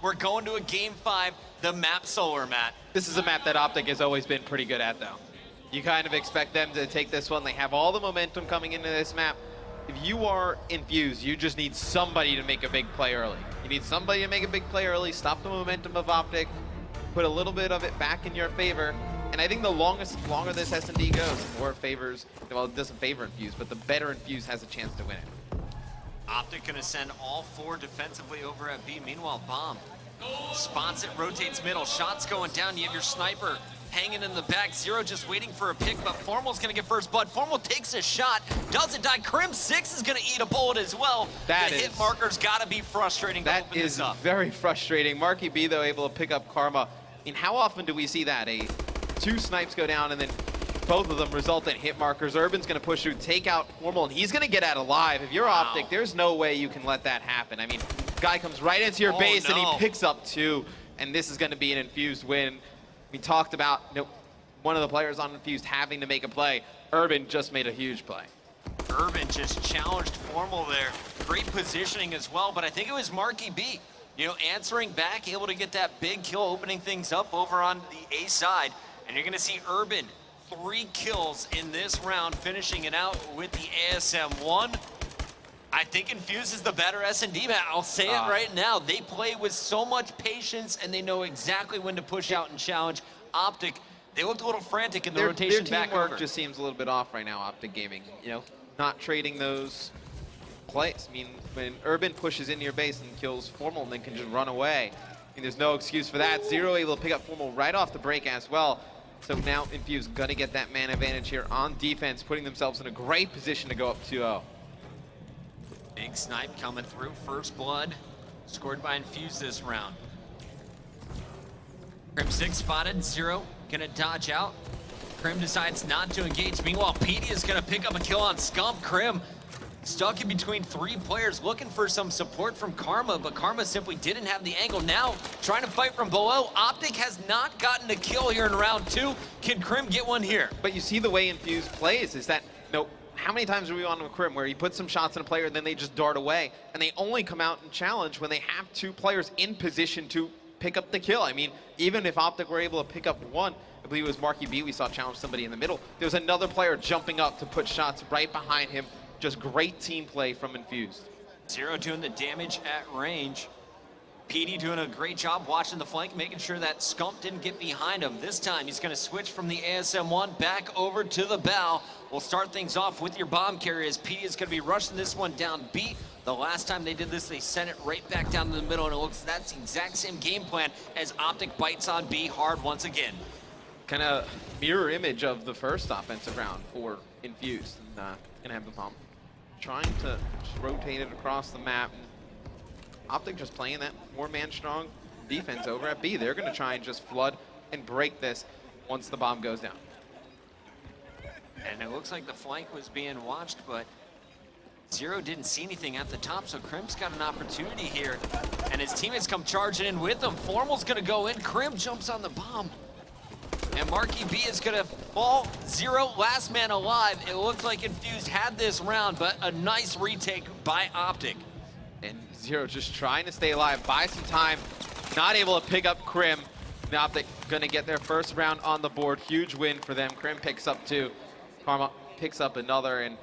We're going to a Game 5, the map Solar, Matt. This is a map that OpTic has always been pretty good at, though. You kind of expect them to take this one. They have all the momentum coming into this map. If you are Infused, you just need somebody to make a big play early. You need somebody to make a big play early, stop the momentum of OpTic, put a little bit of it back in your favor. And I think the longer this S&D goes, the more it favors, well, it doesn't favor Infused, but the better Infused has a chance to win it. OpTic gonna send all 4 defensively over at B. Meanwhile, Bomb spots it, rotates middle, shots going down. You have your sniper hanging in the back. Zero just waiting for a pick, but Formal's gonna get first blood. Formal takes a shot, doesn't die. Crim6 is gonna eat a bullet as well. The hit marker's gotta be frustrating to open this up. That is very frustrating. Marky B, though, able to pick up Karma. I mean, how often do we see that? 2 snipes go down and then both of them result in hit markers. Urban's gonna push through, take out Formal, and he's gonna get out alive. If you're OpTic, there's no way you can let that happen. I mean, guy comes right into your base and he picks up 2, and this is gonna be an Infused win. We talked about one of the players on Infused having to make a play. Urban just made a huge play. Urban just challenged Formal there. Great positioning as well, but I think it was Marky B, answering back, able to get that big kill, opening things up over on the A side. And you're gonna see Urban 3 kills in this round, finishing it out with the ASM-1. I think Infused is the better S&D, Matt. I'll say it right now. They play with so much patience, and they know exactly when to push out and challenge. OpTic, they looked a little frantic in the rotation back over. Their teamwork just seems a little bit off right now, OpTic Gaming. Not trading those plays. I mean, when Urban pushes into your base and kills Formal and then can just run away, there's no excuse for that. Zero able to pick up Formal right off the break as well. So now Infused gonna get that man advantage here on defense, putting themselves in a great position to go up 2-0. Big snipe coming through, first blood, scored by Infused this round. Crim6 spotted, Zero gonna dodge out. Crim decides not to engage. Meanwhile, PD is gonna pick up a kill on Scump. Crim stuck in between 3 players, looking for some support from Karma, but Karma simply didn't have the angle. Now, trying to fight from below. OpTic has not gotten a kill here in round 2. Can Crim get one here? But you see the way Infused plays is that, how many times are we on with Crim where you put some shots in a player and then they just dart away, and they only come out and challenge when they have 2 players in position to pick up the kill. I mean, even if OpTic were able to pick up 1, I believe it was Marky B we saw challenge somebody in the middle, there was another player jumping up to put shots right behind him. Just great team play from Infused. Zero doing the damage at range. PD doing a great job watching the flank, making sure that Scump didn't get behind him. This time he's gonna switch from the ASM-1 back over to the bow. We'll start things off with your bomb carrier as PD is gonna be rushing this one down B. The last time they did this, they sent it right back down to the middle, and it looks that's the exact same game plan as OpTic bites on B hard once again. Kind of mirror image of the first offensive round for Infused. Gonna have the bomb. Trying to just rotate it across the map. OpTic just playing that 4-man strong defense over at B. They're going to try and just flood and break this once the bomb goes down. And it looks like the flank was being watched, but Zero didn't see anything at the top, so Crim's got an opportunity here. And his teammates come charging in with him. Formal's going to go in. Crim jumps on the bomb. And Marky B is gonna fall. Zero, last man alive. It looked like Infused had this round, but a nice retake by OpTic. And Zero just trying to stay alive, buy some time, not able to pick up Crim. Now OpTic gonna get their first round on the board. Huge win for them. Crim picks up 2. Karma picks up another, and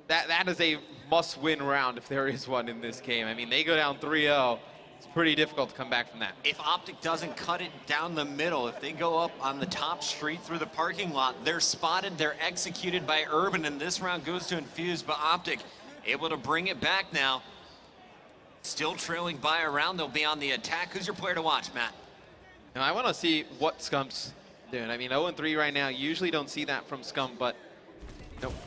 that is a must-win round if there is one in this game. I mean, they go down 3-0. It's pretty difficult to come back from that. If OpTic doesn't cut it down the middle, if they go up on the top street through the parking lot, they're spotted, they're executed by Urban, and this round goes to Infused, but OpTic able to bring it back now. Still trailing by a round, they'll be on the attack. Who's your player to watch, Matt? Now, I want to see what Scump's doing. I mean, 0-3 right now, usually don't see that from Scump, but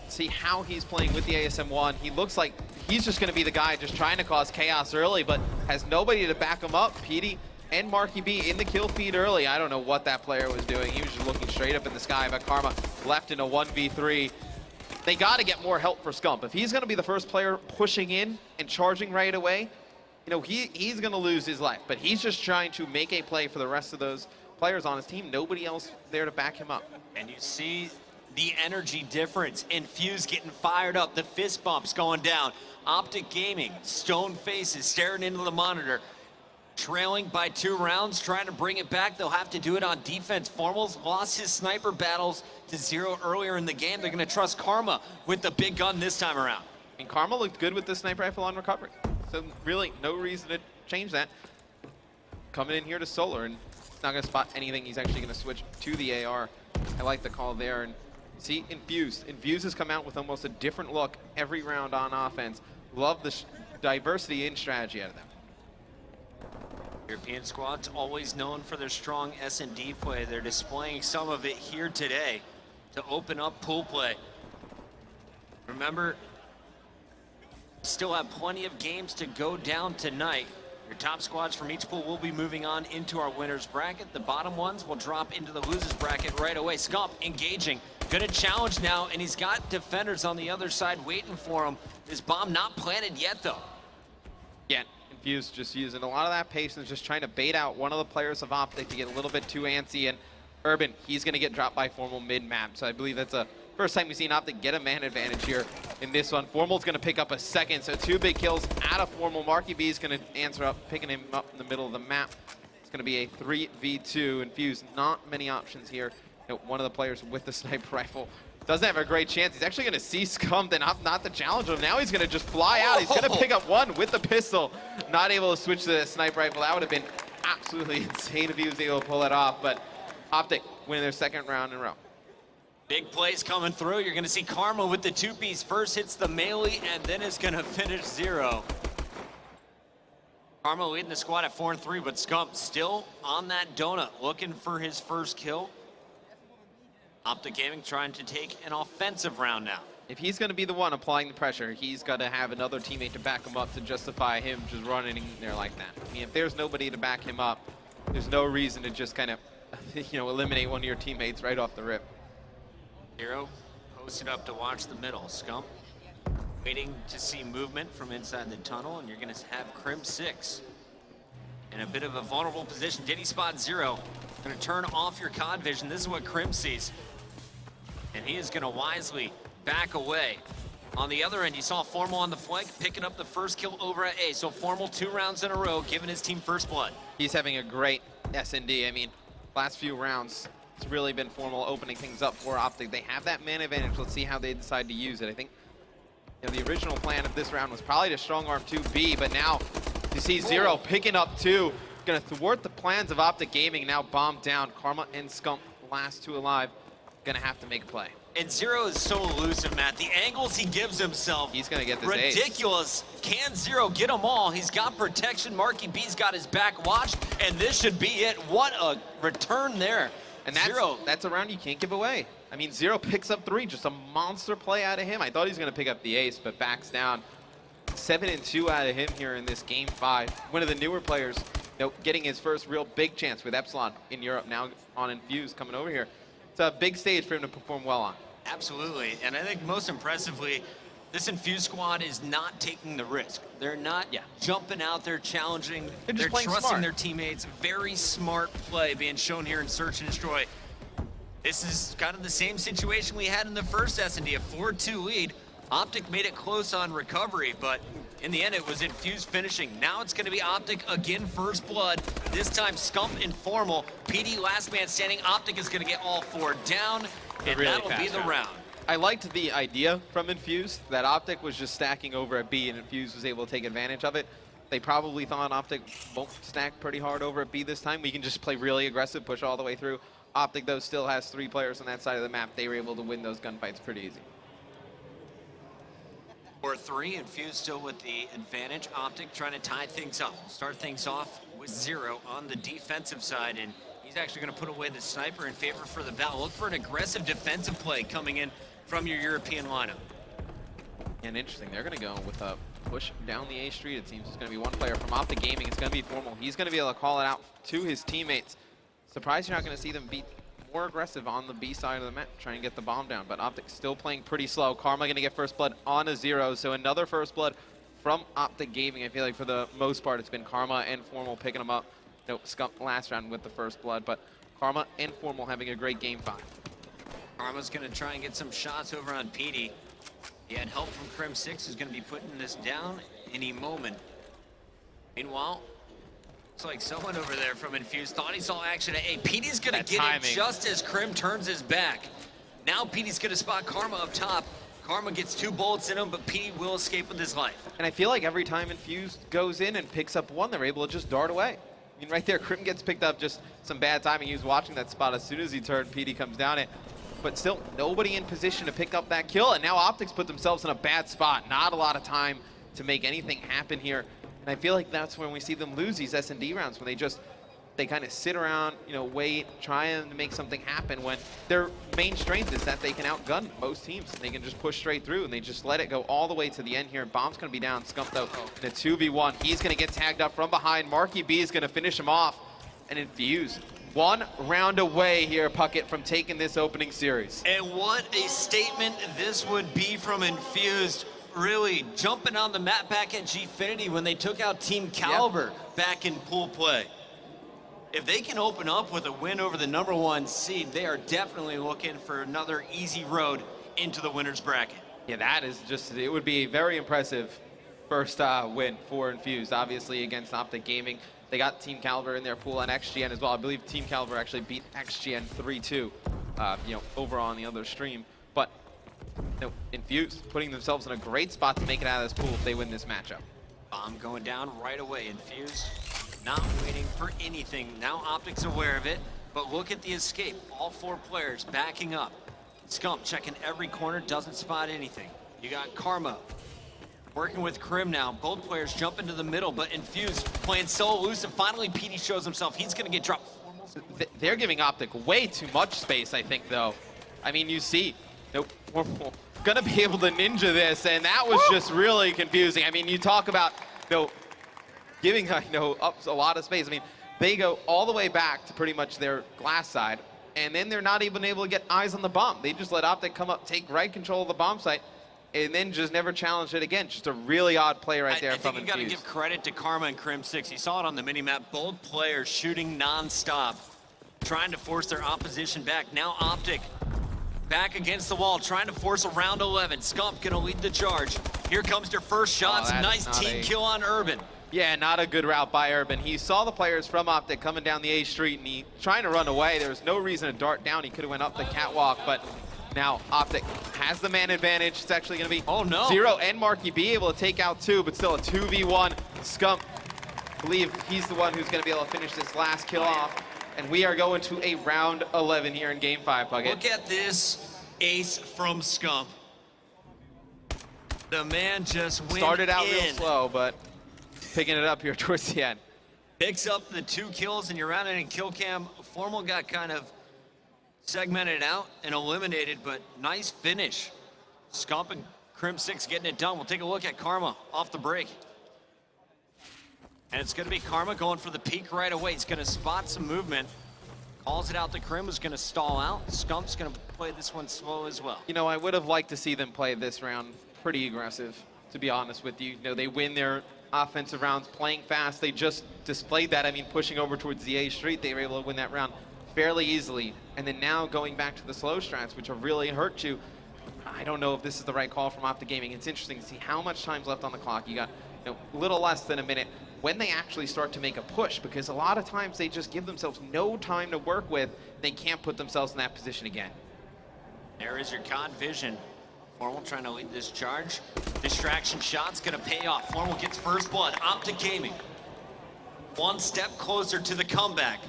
see how he's playing with the ASM-1. He looks like he's just going to be the guy just trying to cause chaos early, but has nobody to back him up. PD and Marky B in the kill feed early. I don't know what that player was doing. He was just looking straight up in the sky, but Karma left in a 1v3. They got to get more help for Scump. If he's going to be the first player pushing in and charging right away, he's going to lose his life. But he's just trying to make a play for the rest of those players on his team. Nobody else there to back him up. And you see the energy difference. Infused getting fired up, the fist bumps going down. OpTic Gaming, stone faces, staring into the monitor, trailing by 2 rounds, trying to bring it back. They'll have to do it on defense. Formal's lost his sniper battles to 0 earlier in the game. They're going to trust Karma with the big gun this time around. And Karma looked good with the sniper rifle on recovery. So really no reason to change that. Coming in here to Solar, and he's not going to spot anything. He's actually going to switch to the AR. I like the call there. And see, Infused. Infused has come out with almost a different look every round on offense. Love the diversity in strategy out of them. European squad's always known for their strong S&D play. They're displaying some of it here today to open up pool play. Remember, still have plenty of games to go down tonight. Your top squads from each pool will be moving on into our winner's bracket. The bottom ones will drop into the loser's bracket right away. Scump engaging, gonna challenge now, and he's got defenders on the other side waiting for him. His bomb not planted yet though. Yeah, Infused just using a lot of that patience, just trying to bait out one of the players of OpTic to get a little bit too antsy. And Urban, he's going to get dropped by Formal mid-map. So I believe that's the first time we've seen OpTic get a man advantage here in this one. Formal's going to pick up a second, so 2 big kills out of Formal. Marky B is going to answer up, picking him up in the middle of the map. It's going to be a 3v2. Infused, not many options here. You know, one of the players with the sniper rifle doesn't have a great chance. He's actually going to see Scum, then not to challenge him. Now he's going to just fly out. He's going to pick up one with the pistol. Not able to switch to the sniper rifle. That would have been absolutely insane if he was able to pull that off. But OpTic winning their 2nd round in a row. Big plays coming through. You're going to see Karma with the 2-piece. First hits the melee and then is going to finish 0. Karma leading the squad at 4-3, but Scump still on that donut looking for his first kill. OpTic Gaming trying to take an offensive round now. If he's going to be the one applying the pressure, he's got to have another teammate to back him up to justify him just running in there like that. I mean, if there's nobody to back him up, there's no reason to just kind of, eliminate one of your teammates right off the rip. Hero posted up to watch the middle. Scump waiting to see movement from inside the tunnel, and you're going to have Crim 6 in a bit of a vulnerable position. Did he spot 0? Going to turn off your COD vision. This is what Crim sees. And he is going to wisely back away. On the other end, you saw Formal on the flank, picking up the first kill over at A. So Formal 2 rounds in a row, giving his team first blood. He's having a great S&D. I mean, last few rounds, it's really been Formal opening things up for OpTic. They have that man advantage. Let's see how they decide to use it. I think the original plan of this round was probably to strong arm 2B, but now you see 0 picking up 2. Gonna thwart the plans of OpTic Gaming, now bombed down. Karma and Scump, last 2 alive, gonna have to make a play. And 0 is so elusive, Matt. The angles he gives himself, he's gonna get this ridiculous. ace. Can 0 get them all? He's got protection. Marky B's got his back watched, and this should be it. What a return there. And that's a round you can't give away. I mean, 0 picks up 3, just a monster play out of him. I thought he was gonna pick up the ace, but backs down. 7-2 out of him here in this game 5. One of the newer players, getting his first real big chance with Epsilon in Europe, now on Infused coming over here. It's a big stage for him to perform well on. Absolutely, and I think most impressively, this Infused squad is not taking the risk. They're not jumping out there challenging. They're trusting smart. their teammates. Very smart play being shown here in Search and Destroy. This is kind of the same situation we had in the first S&D, a 4-2 lead. OpTic made it close on recovery, but in the end, it was Infused finishing. Now it's going to be OpTic again, first blood. This time, Scump and Formal. PD last man standing. OpTic is going to get all 4 down, and really that'll be the round. I liked the idea from Infused that OpTic was just stacking over at B, and Infused was able to take advantage of it. They probably thought OpTic won't stack pretty hard over at B this time. We can just play really aggressive, push all the way through. OpTic, though, still has 3 players on that side of the map. They were able to win those gunfights pretty easy. 4-3, Infused still with the advantage. OpTic trying to tie things up. Start things off with 0 on the defensive side, and he's actually going to put away the sniper in favor for the Val. Look for an aggressive defensive play coming in from your European lineup. And interesting, they're going to go with a push down the A street. It seems it's going to be one player from OpTic Gaming. It's going to be Formal. He's going to be able to call it out to his teammates. Surprised you're not going to see them be more aggressive on the B side of the map, trying to get the bomb down, but OpTic still playing pretty slow. Karma going to get first blood on a 0, so another first blood from OpTic Gaming. I feel like for the most part, it's been Karma and Formal picking them up. Scump last round with the first blood, but Karma and Formal having a great game 5. Karma's going to try and get some shots over on PD. He had help from Crim 6, who's going to be putting this down any moment. Meanwhile, Looks like someone over there from Infused thought he saw action. Hey, Petey's gonna That get timing. it just as Krim turns his back. Now Petey's gonna spot Karma up top. Karma gets 2 bullets in him, but Petey will escape with his life. And I feel like every time Infused goes in and picks up one, they're able to just dart away. I mean, right there, Krim gets picked up, just some bad timing. He was watching that spot as soon as he turned, Petey comes down it. But still, nobody in position to pick up that kill, and now OpTic's put themselves in a bad spot. Not a lot of time to make anything happen here. And I feel like that's when we see them lose these S&D rounds, when they kind of sit around, you know, wait, trying to make something happen, when their main strength is that they can outgun most teams. They can just push straight through, and they just let it go all the way to the end here. Bomb's going to be down. Scump, though, in a 2v1. He's going to get tagged up from behind. Marky B is going to finish him off, and Infuse 1 round away here, Puckett, from taking this opening series. And what a statement this would be from Infused. Really jumping on the map back at Gfinity when they took out Team Caliber back in pool play. If they can open up with a win over the #1 seed, they are definitely looking for another easy road into the winner's bracket. Yeah, that is just, it would be a very impressive first win for Infused, obviously against OpTic Gaming. They got Team Caliber in their pool and XGN as well. I believe Team Caliber actually beat XGN 3-2, you know, over on the other stream. But you know, Infused putting themselves in a great spot to make it out of this pool if they win this matchup. Bomb going down right away. Infused not waiting for anything. Now OpTic's aware of it, but look at the escape. All 4 players backing up. Scump checking every corner, doesn't spot anything. You got Karma working with Krim now. Both players jump into the middle, but Infused playing so elusive. Finally, Petey shows himself. He's going to get dropped. They're giving OpTic way too much space, I think, though. I mean, you see, nope, we're gonna be able to ninja this, and that was just really confusing. I mean, you talk about, you know, giving, you know, up a lot of space. I mean, they go all the way back to pretty much their glass side, and then they're not even able to get eyes on the bomb. They just let OpTic come up, take right control of the bomb site, and then just never challenge it again. Just a really odd play right there from Infused. I think you got to give credit to Karma and Krim 6. You saw it on the minimap. Both players shooting non-stop, trying to force their opposition back. Now OpTic back against the wall, trying to force a round 11. Scump gonna lead the charge. Here comes their first shots. Nice team kill on Urban. Yeah, not a good route by Urban. He saw the players from OpTic coming down the A street, and he trying to run away. There was no reason to dart down. He could have went up the catwalk, but now OpTic has the man advantage. It's actually going to be Zero and Marky B able to take out 2, but still a 2v1. Scump, I believe he's the one who's going to be able to finish this last kill off. And we are going to a round 11 here in Game 5, Puckett. Look at this ace from Scump. The man just went Started out real slow, but picking it up here towards the end. Picks up the 2 kills, and you're running in kill cam. Formal got kind of segmented out and eliminated, but nice finish. Scump and Krim 6 getting it done. We'll take a look at Karma off the break. And it's going to be Karma going for the peek right away. He's going to spot some movement. Calls it out to Krim, who's going to stall out. Scump's going to play this one slow as well. You know, I would have liked to see them play this round pretty aggressive, to be honest with you. You know, they win their offensive rounds playing fast. They just displayed that. I mean, pushing over towards the A street, they were able to win that round fairly easily. And then now going back to the slow strats, which have really hurt you. I don't know if this is the right call from OpTic Gaming. It's interesting to see how much time's left on the clock. You got, you know, a little less than a minute when they actually start to make a push, because a lot of times they just give themselves no time to work with. They can't put themselves in that position again. There is your COD vision. Formal trying to lead this charge. Distraction shot's gonna pay off. Formal gets first blood. OpTic Gaming 1 step closer to the comeback.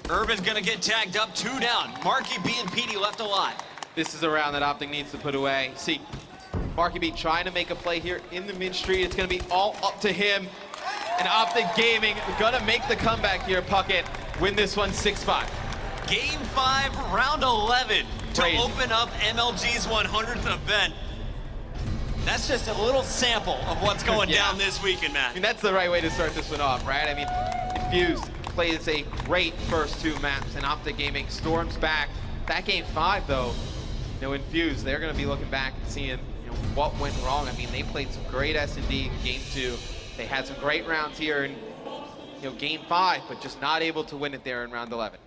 Urban's gonna get tagged up, 2 down. Marky B and Petey left alive. This is a round that OpTic needs to put away. See, Marky B trying to make a play here in the mid street. It's gonna be all up to him. And OpTic Gaming gonna make the comeback here, Puckett. Win this one 6-5. Game 5, round 11 Crazy. to open up MLG's 100th event. That's just a little sample of what's going down this weekend, Matt. I mean, that's the right way to start this one off, right? I mean, Infused plays a great first 2 maps, and OpTic Gaming storms back. That Game 5, though, you know, Infused, they're going to be looking back and seeing, you know, what went wrong. I mean, they played some great S&D in Game 2. They had some great rounds here in, you know, Game 5, but just not able to win it there in round 11.